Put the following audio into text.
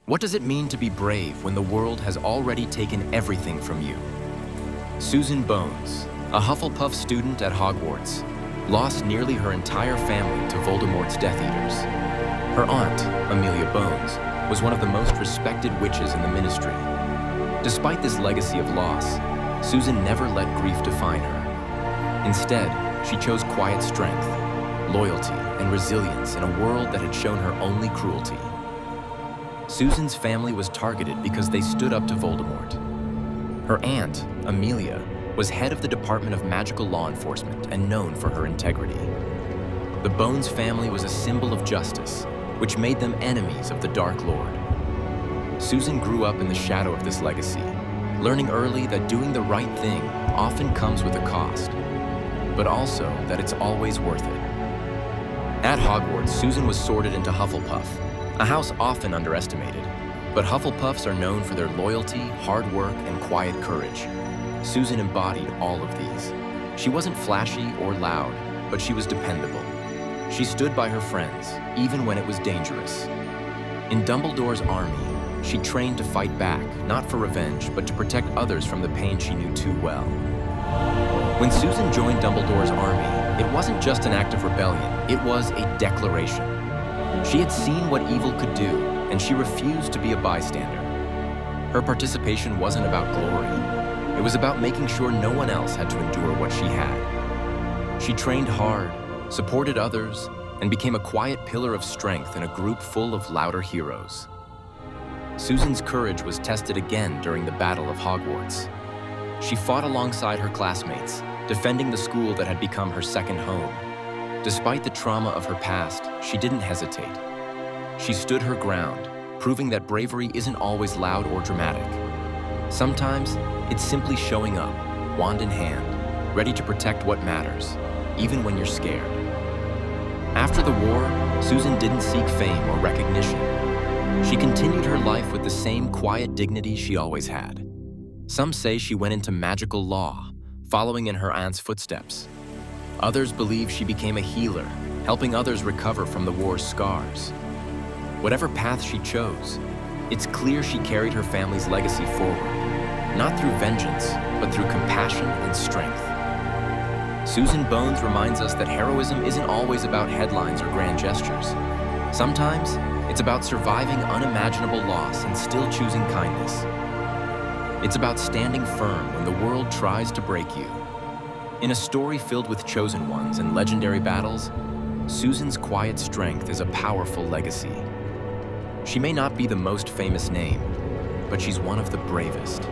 What does it mean to be brave when the world has already taken everything from you? Susan Bones, a Hufflepuff student at Hogwarts, lost nearly her entire family to Voldemort's Death Eaters. Her aunt, Amelia Bones, was one of the most respected witches in the Ministry. Despite this legacy of loss, Susan never let grief define her. Instead, she chose quiet strength, loyalty, and resilience in a world that had shown her only cruelty. Susan's family was targeted because they stood up to Voldemort. Her aunt, Amelia, was head of the Department of Magical Law Enforcement and known for her integrity. The Bones family was a symbol of justice, which made them enemies of the Dark Lord. Susan grew up in the shadow of this legacy, learning early that doing the right thing often comes with a cost, but also that it's always worth it. At Hogwarts, Susan was sorted into Hufflepuff, a house often underestimated, but Hufflepuffs are known for their loyalty, hard work, and quiet courage. Susan embodied all of these. She wasn't flashy or loud, but she was dependable. She stood by her friends, even when it was dangerous. In Dumbledore's army, she trained to fight back, not for revenge, but to protect others from the pain she knew too well. When Susan joined Dumbledore's army, it wasn't just an act of rebellion, it was a declaration. She had seen what evil could do, and she refused to be a bystander. Her participation wasn't about glory. It was about making sure no one else had to endure what she had. She trained hard, supported others, and became a quiet pillar of strength in a group full of louder heroes. Susan's courage was tested again during the Battle of Hogwarts. She fought alongside her classmates, defending the school that had become her second home. Despite the trauma of her past, she didn't hesitate. She stood her ground, proving that bravery isn't always loud or dramatic. Sometimes, it's simply showing up, wand in hand, ready to protect what matters, even when you're scared. After the war, Susan didn't seek fame or recognition. She continued her life with the same quiet dignity she always had. Some say she went into magical law, following in her aunt's footsteps. Others believe she became a healer, helping others recover from the war's scars. Whatever path she chose, it's clear she carried her family's legacy forward, not through vengeance, but through compassion and strength. Susan Bones reminds us that heroism isn't always about headlines or grand gestures. Sometimes, it's about surviving unimaginable loss and still choosing kindness. It's about standing firm when the world tries to break you. In a story filled with chosen ones and legendary battles, Susan's quiet strength is a powerful legacy. She may not be the most famous name, but she's one of the bravest.